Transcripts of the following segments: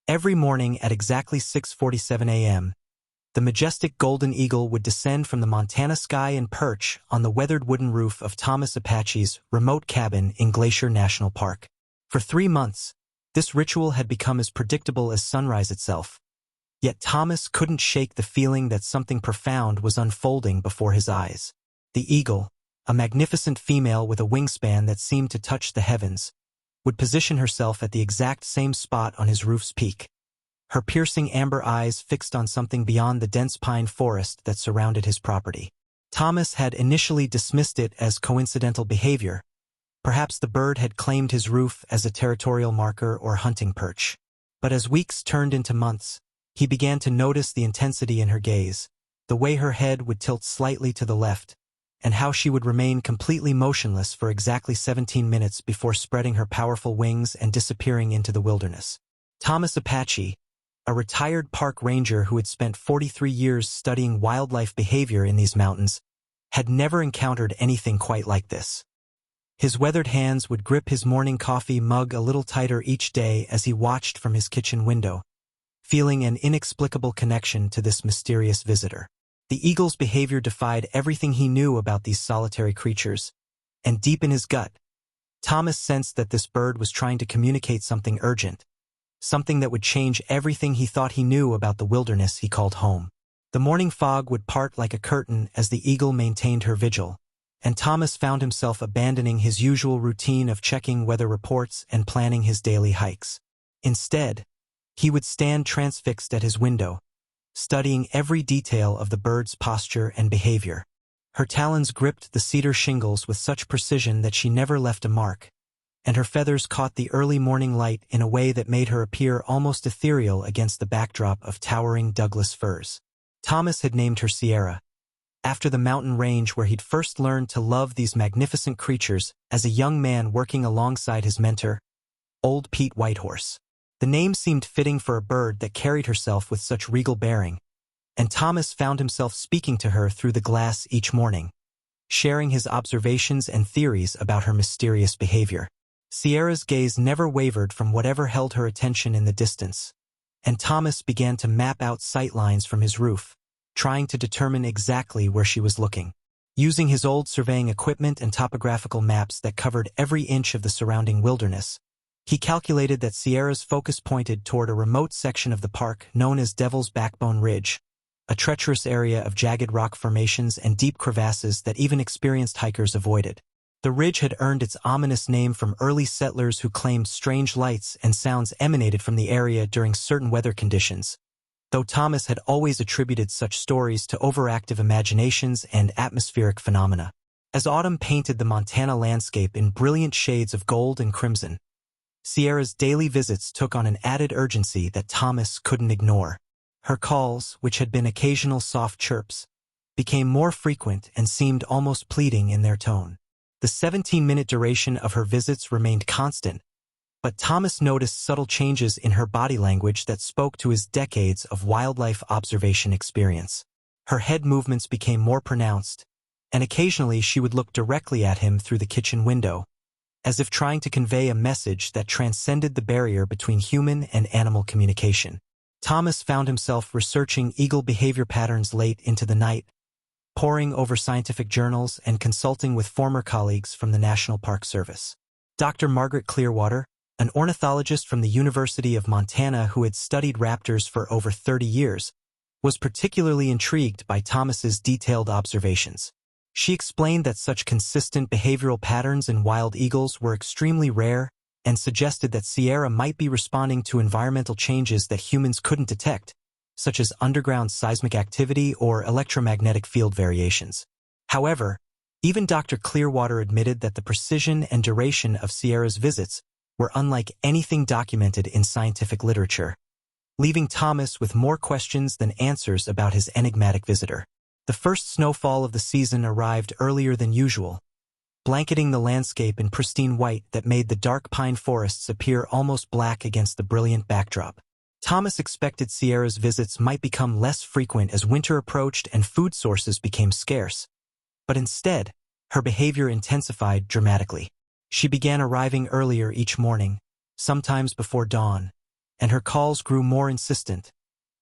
Every morning at exactly 6:47 a.m., the majestic golden eagle would descend from the Montana sky and perch on the weathered wooden roof of Thomas Apache's remote cabin in Glacier National Park. For 3 months, this ritual had become as predictable as sunrise itself. Yet Thomas couldn't shake the feeling that something profound was unfolding before his eyes. The eagle, a magnificent female with a wingspan that seemed to touch the heavens, would position herself at the exact same spot on his roof's peak, her piercing amber eyes fixed on something beyond the dense pine forest that surrounded his property. Thomas had initially dismissed it as coincidental behavior. Perhaps the bird had claimed his roof as a territorial marker or hunting perch. But as weeks turned into months, he began to notice the intensity in her gaze, the way her head would tilt slightly to the left, and how she would remain completely motionless for exactly 17 minutes before spreading her powerful wings and disappearing into the wilderness. Thomas Apache, a retired park ranger who had spent 43 years studying wildlife behavior in these mountains, had never encountered anything quite like this. His weathered hands would grip his morning coffee mug a little tighter each day as he watched from his kitchen window, feeling an inexplicable connection to this mysterious visitor. The eagle's behavior defied everything he knew about these solitary creatures, and deep in his gut, Thomas sensed that this bird was trying to communicate something urgent, something that would change everything he thought he knew about the wilderness he called home. The morning fog would part like a curtain as the eagle maintained her vigil, and Thomas found himself abandoning his usual routine of checking weather reports and planning his daily hikes. Instead, he would stand transfixed at his window, studying every detail of the bird's posture and behavior. Her talons gripped the cedar shingles with such precision that she never left a mark, and her feathers caught the early morning light in a way that made her appear almost ethereal against the backdrop of towering Douglas firs. Thomas had named her Sierra, after the mountain range where he'd first learned to love these magnificent creatures as a young man working alongside his mentor, Old Pete Whitehorse. The name seemed fitting for a bird that carried herself with such regal bearing, and Thomas found himself speaking to her through the glass each morning, sharing his observations and theories about her mysterious behavior. Sierra's gaze never wavered from whatever held her attention in the distance, and Thomas began to map out sight lines from his roof, trying to determine exactly where she was looking. Using his old surveying equipment and topographical maps that covered every inch of the surrounding wilderness, he calculated that Sierra's focus pointed toward a remote section of the park known as Devil's Backbone Ridge, a treacherous area of jagged rock formations and deep crevasses that even experienced hikers avoided. The ridge had earned its ominous name from early settlers who claimed strange lights and sounds emanated from the area during certain weather conditions, though Thomas had always attributed such stories to overactive imaginations and atmospheric phenomena. As autumn painted the Montana landscape in brilliant shades of gold and crimson, Sierra's daily visits took on an added urgency that Thomas couldn't ignore. Her calls, which had been occasional soft chirps, became more frequent and seemed almost pleading in their tone. The 17-minute duration of her visits remained constant, but Thomas noticed subtle changes in her body language that spoke to his decades of wildlife observation experience. Her head movements became more pronounced, and occasionally she would look directly at him through the kitchen window, as if trying to convey a message that transcended the barrier between human and animal communication. Thomas found himself researching eagle behavior patterns late into the night, poring over scientific journals and consulting with former colleagues from the National Park Service. Dr. Margaret Clearwater, an ornithologist from the University of Montana who had studied raptors for over 30 years, was particularly intrigued by Thomas's detailed observations. She explained that such consistent behavioral patterns in wild eagles were extremely rare and suggested that Sierra might be responding to environmental changes that humans couldn't detect, such as underground seismic activity or electromagnetic field variations. However, even Dr. Clearwater admitted that the precision and duration of Sierra's visits were unlike anything documented in scientific literature, leaving Thomas with more questions than answers about his enigmatic visitor. The first snowfall of the season arrived earlier than usual, blanketing the landscape in pristine white that made the dark pine forests appear almost black against the brilliant backdrop. Thomas expected Sierra's visits might become less frequent as winter approached and food sources became scarce, but instead, her behavior intensified dramatically. She began arriving earlier each morning, sometimes before dawn, and her calls grew more insistent,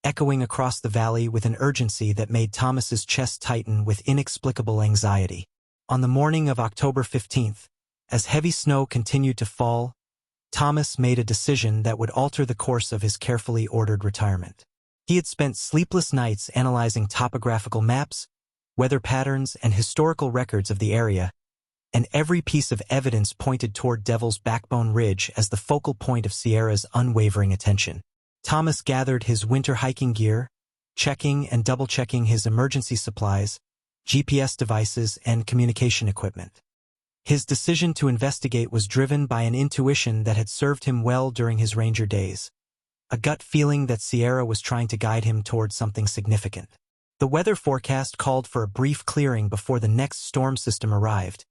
echoing across the valley with an urgency that made Thomas's chest tighten with inexplicable anxiety. On the morning of October 15th, as heavy snow continued to fall, Thomas made a decision that would alter the course of his carefully ordered retirement. He had spent sleepless nights analyzing topographical maps, weather patterns, and historical records of the area, and every piece of evidence pointed toward Devil's Backbone Ridge as the focal point of Sierra's unwavering attention. Thomas gathered his winter hiking gear, checking and double-checking his emergency supplies, GPS devices, and communication equipment. His decision to investigate was driven by an intuition that had served him well during his ranger days, a gut feeling that Sierra was trying to guide him toward something significant. The weather forecast called for a brief clearing before the next storm system arrived,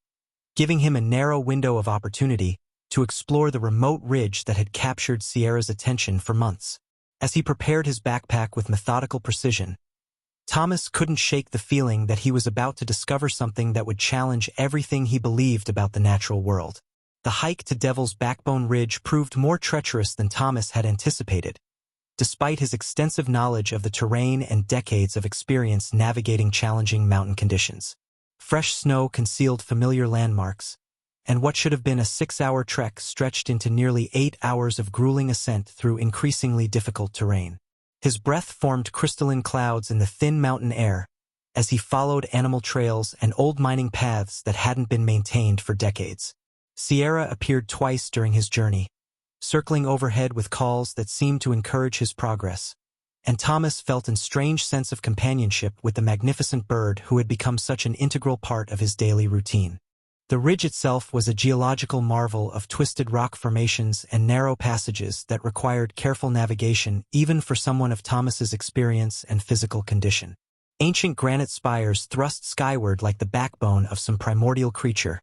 giving him a narrow window of opportunity to explore the remote ridge that had captured Sierra's attention for months. As he prepared his backpack with methodical precision, Thomas couldn't shake the feeling that he was about to discover something that would challenge everything he believed about the natural world. The hike to Devil's Backbone Ridge proved more treacherous than Thomas had anticipated, despite his extensive knowledge of the terrain and decades of experience navigating challenging mountain conditions. Fresh snow concealed familiar landmarks, and what should have been a 6-hour trek stretched into nearly 8 hours of grueling ascent through increasingly difficult terrain. His breath formed crystalline clouds in the thin mountain air as he followed animal trails and old mining paths that hadn't been maintained for decades. Sierra appeared twice during his journey, circling overhead with calls that seemed to encourage his progress, and Thomas felt a strange sense of companionship with the magnificent bird who had become such an integral part of his daily routine. The ridge itself was a geological marvel of twisted rock formations and narrow passages that required careful navigation even for someone of Thomas's experience and physical condition. Ancient granite spires thrust skyward like the backbone of some primordial creature,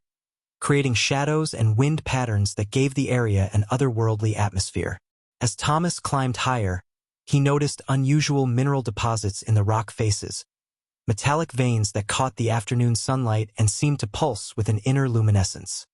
creating shadows and wind patterns that gave the area an otherworldly atmosphere. As Thomas climbed higher, he noticed unusual mineral deposits in the rock faces, metallic veins that caught the afternoon sunlight and seemed to pulse with an inner luminescence.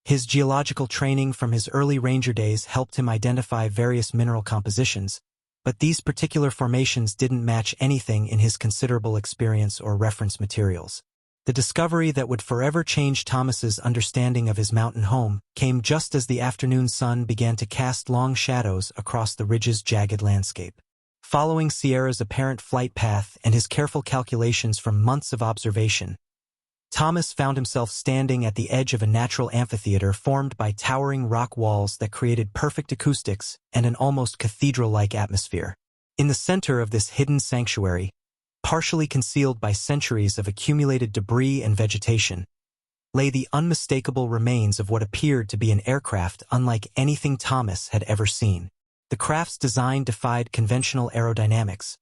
His geological training from his early ranger days helped him identify various mineral compositions, but these particular formations didn't match anything in his considerable experience or reference materials. The discovery that would forever change Thomas's understanding of his mountain home came just as the afternoon sun began to cast long shadows across the ridge's jagged landscape. Following Sierra's apparent flight path and his careful calculations from months of observation, Thomas found himself standing at the edge of a natural amphitheater formed by towering rock walls that created perfect acoustics and an almost cathedral-like atmosphere. In the center of this hidden sanctuary, partially concealed by centuries of accumulated debris and vegetation, lay the unmistakable remains of what appeared to be an aircraft unlike anything Thomas had ever seen. The craft's design defied conventional aerodynamics,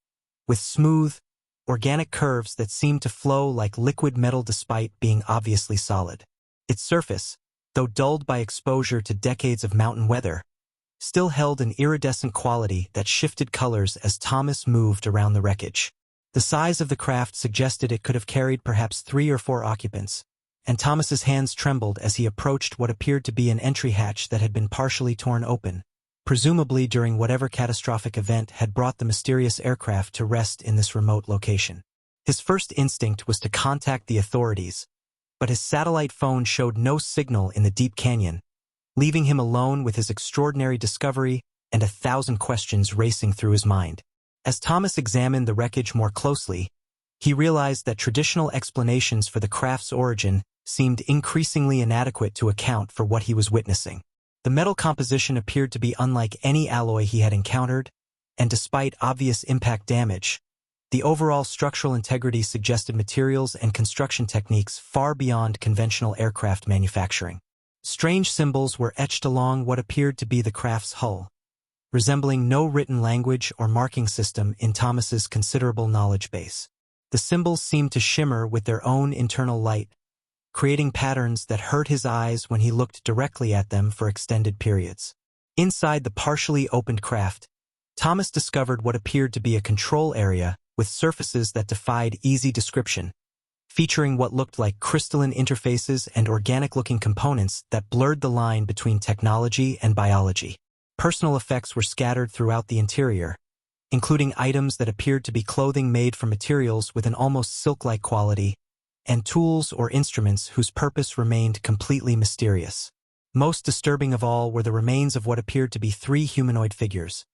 with smooth, organic curves that seemed to flow like liquid metal despite being obviously solid. Its surface, though dulled by exposure to decades of mountain weather, still held an iridescent quality that shifted colors as Thomas moved around the wreckage. The size of the craft suggested it could have carried perhaps 3 or 4 occupants, and Thomas's hands trembled as he approached what appeared to be an entry hatch that had been partially torn open, presumably during whatever catastrophic event had brought the mysterious aircraft to rest in this remote location. His first instinct was to contact the authorities, but his satellite phone showed no signal in the deep canyon, leaving him alone with his extraordinary discovery and 1,000 questions racing through his mind. As Thomas examined the wreckage more closely, he realized that traditional explanations for the craft's origin seemed increasingly inadequate to account for what he was witnessing. The metal composition appeared to be unlike any alloy he had encountered, and despite obvious impact damage, the overall structural integrity suggested materials and construction techniques far beyond conventional aircraft manufacturing. Strange symbols were etched along what appeared to be the craft's hull, resembling no written language or marking system in Thomas's considerable knowledge base. The symbols seemed to shimmer with their own internal light, creating patterns that hurt his eyes when he looked directly at them for extended periods. Inside the partially opened craft, Thomas discovered what appeared to be a control area with surfaces that defied easy description, featuring what looked like crystalline interfaces and organic-looking components that blurred the line between technology and biology. Personal effects were scattered throughout the interior, including items that appeared to be clothing made from materials with an almost silk-like quality, and tools or instruments whose purpose remained completely mysterious. Most disturbing of all were the remains of what appeared to be 3 humanoid figures,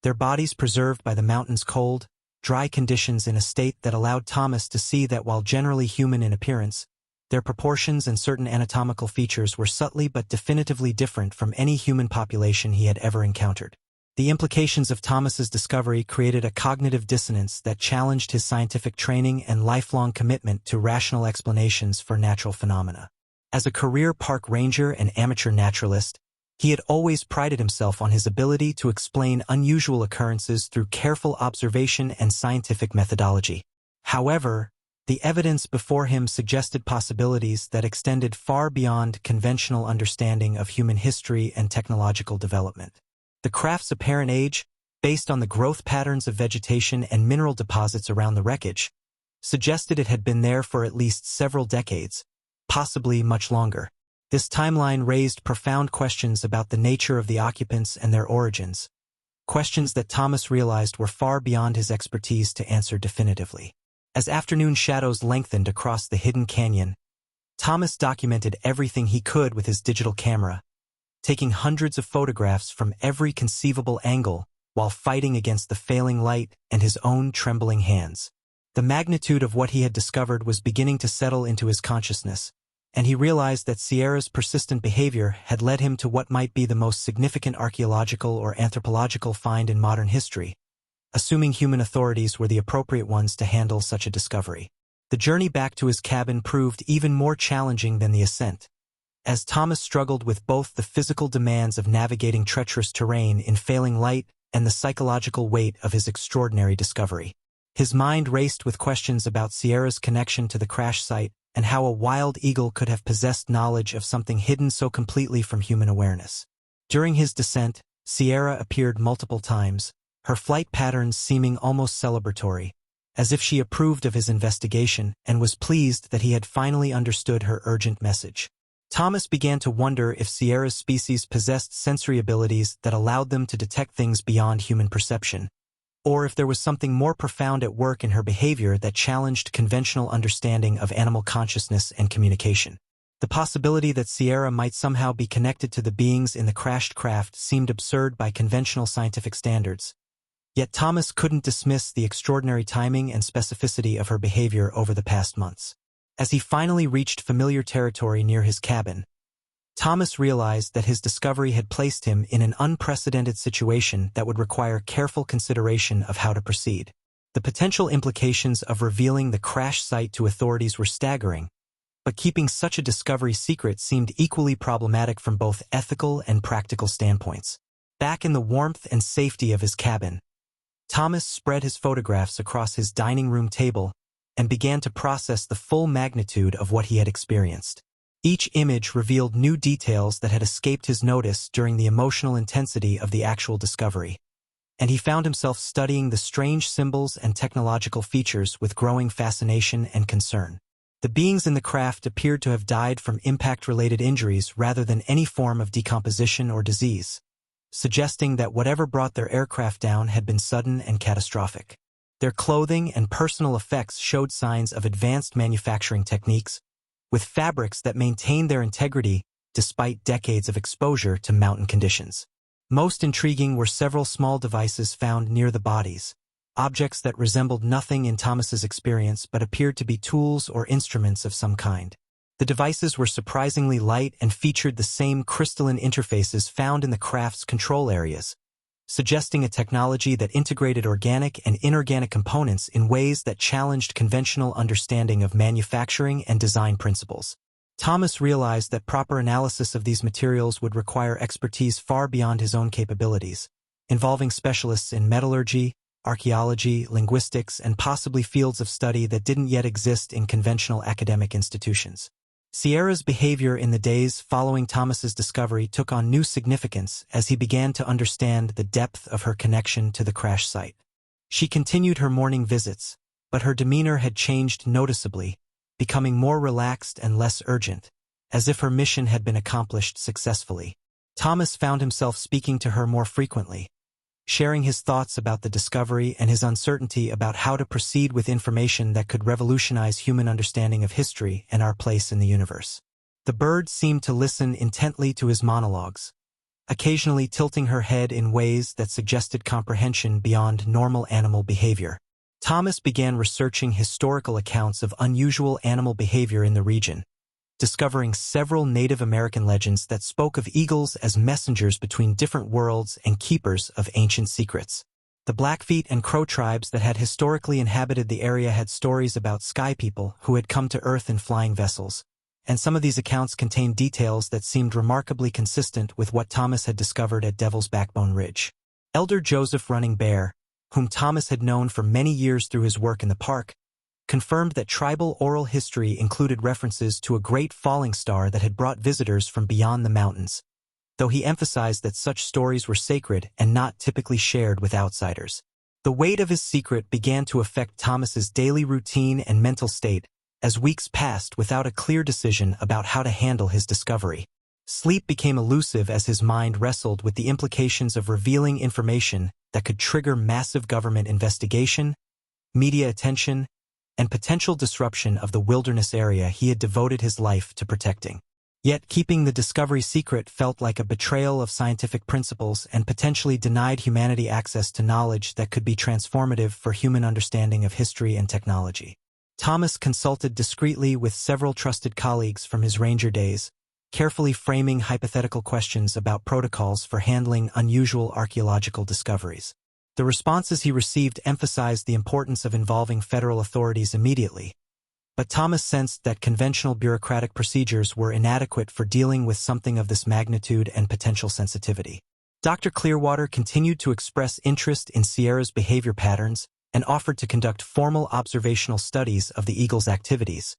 their bodies preserved by the mountain's cold, dry conditions in a state that allowed Thomas to see that while generally human in appearance, their proportions and certain anatomical features were subtly but definitively different from any human population he had ever encountered. The implications of Thomas's discovery created a cognitive dissonance that challenged his scientific training and lifelong commitment to rational explanations for natural phenomena. As a career park ranger and amateur naturalist, he had always prided himself on his ability to explain unusual occurrences through careful observation and scientific methodology. However, the evidence before him suggested possibilities that extended far beyond conventional understanding of human history and technological development. The craft's apparent age, based on the growth patterns of vegetation and mineral deposits around the wreckage, suggested it had been there for at least several decades, possibly much longer. This timeline raised profound questions about the nature of the occupants and their origins, questions that Thomas realized were far beyond his expertise to answer definitively. As afternoon shadows lengthened across the hidden canyon, Thomas documented everything he could with his digital camera, taking hundreds of photographs from every conceivable angle while fighting against the failing light and his own trembling hands. The magnitude of what he had discovered was beginning to settle into his consciousness, and he realized that Sierra's persistent behavior had led him to what might be the most significant archaeological or anthropological find in modern history, assuming human authorities were the appropriate ones to handle such a discovery. The journey back to his cabin proved even more challenging than the ascent, as Thomas struggled with both the physical demands of navigating treacherous terrain in failing light and the psychological weight of his extraordinary discovery. His mind raced with questions about Sierra's connection to the crash site and how a wild eagle could have possessed knowledge of something hidden so completely from human awareness. During his descent, Sierra appeared multiple times, her flight patterns seeming almost celebratory, as if she approved of his investigation and was pleased that he had finally understood her urgent message. Thomas began to wonder if Sierra's species possessed sensory abilities that allowed them to detect things beyond human perception, or if there was something more profound at work in her behavior that challenged conventional understanding of animal consciousness and communication. The possibility that Sierra might somehow be connected to the beings in the crashed craft seemed absurd by conventional scientific standards. Yet Thomas couldn't dismiss the extraordinary timing and specificity of her behavior over the past months. As he finally reached familiar territory near his cabin, Thomas realized that his discovery had placed him in an unprecedented situation that would require careful consideration of how to proceed. The potential implications of revealing the crash site to authorities were staggering, but keeping such a discovery secret seemed equally problematic from both ethical and practical standpoints. Back in the warmth and safety of his cabin, Thomas spread his photographs across his dining room table and began to process the full magnitude of what he had experienced. Each image revealed new details that had escaped his notice during the emotional intensity of the actual discovery, and he found himself studying the strange symbols and technological features with growing fascination and concern. The beings in the craft appeared to have died from impact-related injuries rather than any form of decomposition or disease, suggesting that whatever brought their aircraft down had been sudden and catastrophic. Their clothing and personal effects showed signs of advanced manufacturing techniques, with fabrics that maintained their integrity despite decades of exposure to mountain conditions. Most intriguing were several small devices found near the bodies, objects that resembled nothing in Thomas's experience but appeared to be tools or instruments of some kind. The devices were surprisingly light and featured the same crystalline interfaces found in the craft's control areas, suggesting a technology that integrated organic and inorganic components in ways that challenged conventional understanding of manufacturing and design principles. Thomas realized that proper analysis of these materials would require expertise far beyond his own capabilities, involving specialists in metallurgy, archaeology, linguistics, and possibly fields of study that didn't yet exist in conventional academic institutions. Sierra's behavior in the days following Thomas's discovery took on new significance as he began to understand the depth of her connection to the crash site. She continued her morning visits, but her demeanor had changed noticeably, becoming more relaxed and less urgent, as if her mission had been accomplished successfully. Thomas found himself speaking to her more frequently, sharing his thoughts about the discovery and his uncertainty about how to proceed with information that could revolutionize human understanding of history and our place in the universe. The bird seemed to listen intently to his monologues, occasionally tilting her head in ways that suggested comprehension beyond normal animal behavior. Thomas began researching historical accounts of unusual animal behavior in the region, discovering several Native American legends that spoke of eagles as messengers between different worlds and keepers of ancient secrets. The Blackfeet and Crow tribes that had historically inhabited the area had stories about sky people who had come to Earth in flying vessels, and some of these accounts contained details that seemed remarkably consistent with what Thomas had discovered at Devil's Backbone Ridge. Elder Joseph Running Bear, whom Thomas had known for many years through his work in the park, confirmed that tribal oral history included references to a great falling star that had brought visitors from beyond the mountains, though he emphasized that such stories were sacred and not typically shared with outsiders. The weight of his secret began to affect Thomas's daily routine and mental state as weeks passed without a clear decision about how to handle his discovery. Sleep became elusive as his mind wrestled with the implications of revealing information that could trigger massive government investigation, media attention, and potential disruption of the wilderness area he had devoted his life to protecting. Yet keeping the discovery secret felt like a betrayal of scientific principles and potentially denied humanity access to knowledge that could be transformative for human understanding of history and technology. Thomas consulted discreetly with several trusted colleagues from his ranger days, carefully framing hypothetical questions about protocols for handling unusual archaeological discoveries. The responses he received emphasized the importance of involving federal authorities immediately, but Thomas sensed that conventional bureaucratic procedures were inadequate for dealing with something of this magnitude and potential sensitivity. Dr. Clearwater continued to express interest in Sierra's behavior patterns and offered to conduct formal observational studies of the eagle's activities.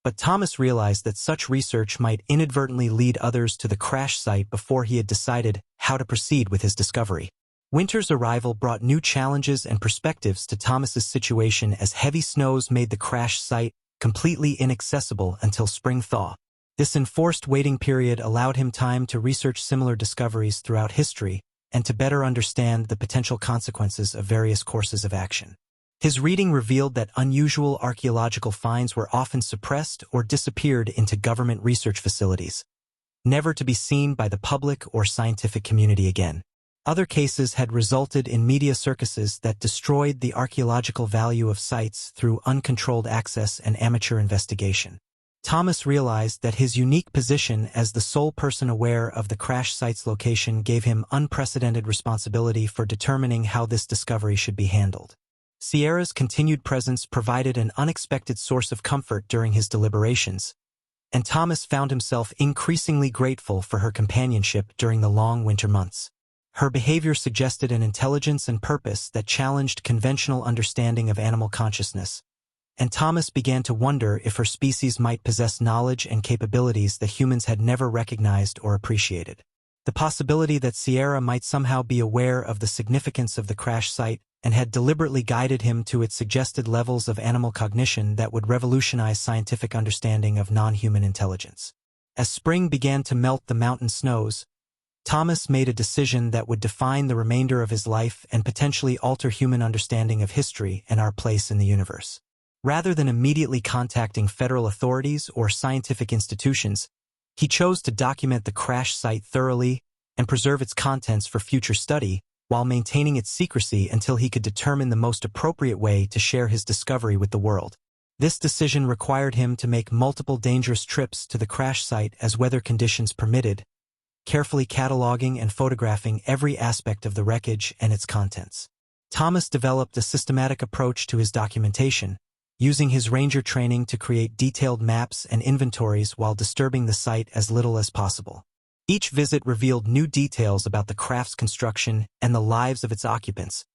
But Thomas realized that such research might inadvertently lead others to the crash site before he had decided how to proceed with his discovery. Winter's arrival brought new challenges and perspectives to Thomas's situation as heavy snows made the crash site completely inaccessible until spring thaw. This enforced waiting period allowed him time to research similar discoveries throughout history and to better understand the potential consequences of various courses of action. His reading revealed that unusual archaeological finds were often suppressed or disappeared into government research facilities, never to be seen by the public or scientific community again. Other cases had resulted in media circuses that destroyed the archaeological value of sites through uncontrolled access and amateur investigation. Thomas realized that his unique position as the sole person aware of the crash site's location gave him unprecedented responsibility for determining how this discovery should be handled. Sierra's continued presence provided an unexpected source of comfort during his deliberations, and Thomas found himself increasingly grateful for her companionship during the long winter months. Her behavior suggested an intelligence and purpose that challenged conventional understanding of animal consciousness, and Thomas began to wonder if her species might possess knowledge and capabilities that humans had never recognized or appreciated. The possibility that Sierra might somehow be aware of the significance of the crash site and had deliberately guided him to its suggested levels of animal cognition that would revolutionize scientific understanding of non-human intelligence. As spring began to melt the mountain snows, Thomas made a decision that would define the remainder of his life and potentially alter human understanding of history and our place in the universe. Rather than immediately contacting federal authorities or scientific institutions, he chose to document the crash site thoroughly and preserve its contents for future study while maintaining its secrecy until he could determine the most appropriate way to share his discovery with the world. This decision required him to make multiple dangerous trips to the crash site as weather conditions permitted, carefully cataloging and photographing every aspect of the wreckage and its contents. Thomas developed a systematic approach to his documentation, using his ranger training to create detailed maps and inventories while disturbing the site as little as possible. Each visit revealed new details about the craft's construction and the lives of its occupants,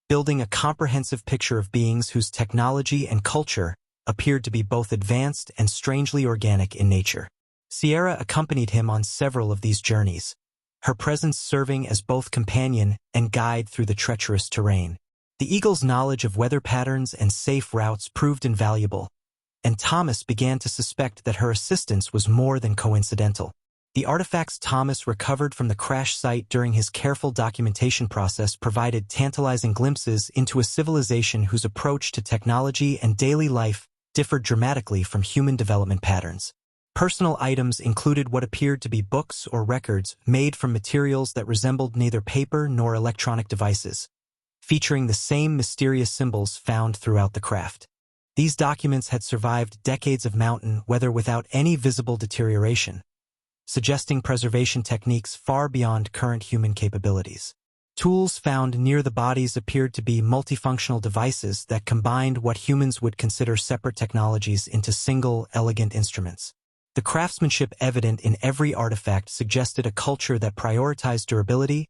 building a comprehensive picture of beings whose technology and culture appeared to be both advanced and strangely organic in nature. Sierra accompanied him on several of these journeys, her presence serving as both companion and guide through the treacherous terrain. The eagle's knowledge of weather patterns and safe routes proved invaluable, and Thomas began to suspect that her assistance was more than coincidental. The artifacts Thomas recovered from the crash site during his careful documentation process provided tantalizing glimpses into a civilization whose approach to technology and daily life differed dramatically from human development patterns. Personal items included what appeared to be books or records made from materials that resembled neither paper nor electronic devices, featuring the same mysterious symbols found throughout the craft. These documents had survived decades of mountain weather without any visible deterioration, suggesting preservation techniques far beyond current human capabilities. Tools found near the bodies appeared to be multifunctional devices that combined what humans would consider separate technologies into single, elegant instruments. The craftsmanship evident in every artifact suggested a culture that prioritized durability,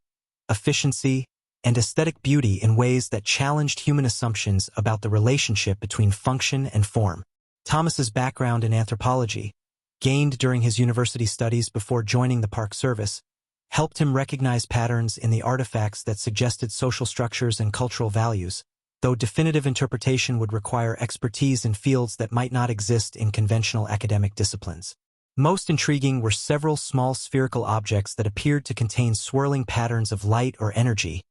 efficiency, and aesthetic beauty in ways that challenged human assumptions about the relationship between function and form. Thomas's background in anthropology, gained during his university studies before joining the Park Service, helped him recognize patterns in the artifacts that suggested social structures and cultural values, though definitive interpretation would require expertise in fields that might not exist in conventional academic disciplines. Most intriguing were several small spherical objects that appeared to contain swirling patterns of light or energy,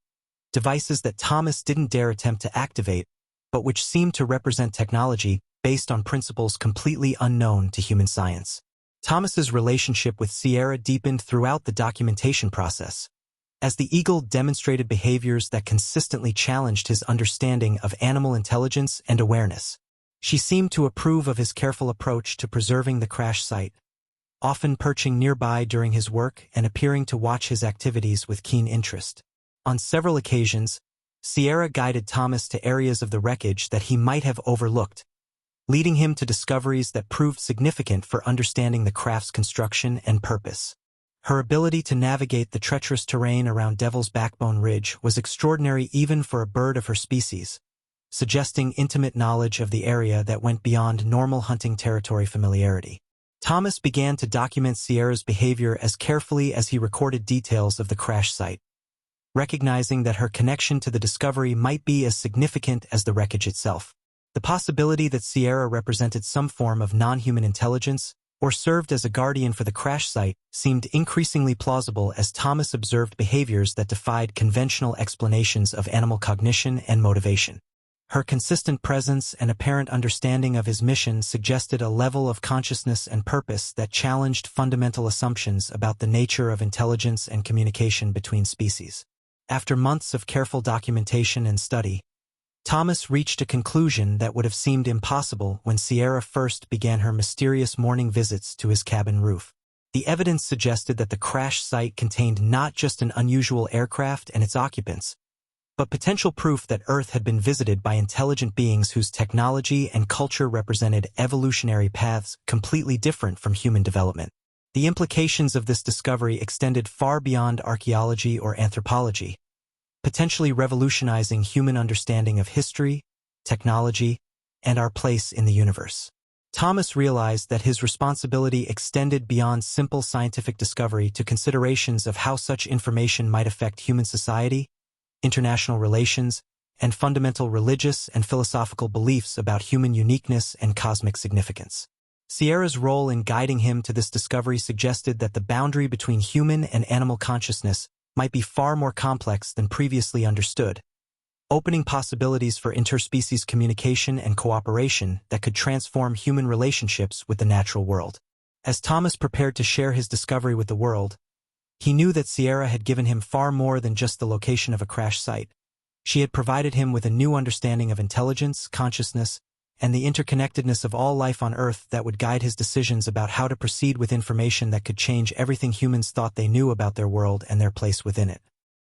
devices that Thomas didn't dare attempt to activate, but which seemed to represent technology based on principles completely unknown to human science. Thomas's relationship with Sierra deepened throughout the documentation process, as the eagle demonstrated behaviors that consistently challenged his understanding of animal intelligence and awareness. She seemed to approve of his careful approach to preserving the crash site, often perching nearby during his work and appearing to watch his activities with keen interest. On several occasions, Sierra guided Thomas to areas of the wreckage that he might have overlooked, leading him to discoveries that proved significant for understanding the craft's construction and purpose. Her ability to navigate the treacherous terrain around Devil's Backbone Ridge was extraordinary even for a bird of her species, suggesting intimate knowledge of the area that went beyond normal hunting territory familiarity. Thomas began to document Sierra's behavior as carefully as he recorded details of the crash site, recognizing that her connection to the discovery might be as significant as the wreckage itself. The possibility that Sierra represented some form of non-human intelligence or served as a guardian for the crash site seemed increasingly plausible as Thomas observed behaviors that defied conventional explanations of animal cognition and motivation. Her consistent presence and apparent understanding of his mission suggested a level of consciousness and purpose that challenged fundamental assumptions about the nature of intelligence and communication between species. After months of careful documentation and study, Thomas reached a conclusion that would have seemed impossible when Sierra first began her mysterious morning visits to his cabin roof. The evidence suggested that the crash site contained not just an unusual aircraft and its occupants, but potential proof that Earth had been visited by intelligent beings whose technology and culture represented evolutionary paths completely different from human development. The implications of this discovery extended far beyond archaeology or anthropology, potentially revolutionizing human understanding of history, technology, and our place in the universe. Thomas realized that his responsibility extended beyond simple scientific discovery to considerations of how such information might affect human society, international relations, and fundamental religious and philosophical beliefs about human uniqueness and cosmic significance. Sierra's role in guiding him to this discovery suggested that the boundary between human and animal consciousness might be far more complex than previously understood, opening possibilities for interspecies communication and cooperation that could transform human relationships with the natural world. As Thomas prepared to share his discovery with the world, he knew that Sierra had given him far more than just the location of a crash site. She had provided him with a new understanding of intelligence, consciousness, and the interconnectedness of all life on Earth that would guide his decisions about how to proceed with information that could change everything humans thought they knew about their world and their place within it.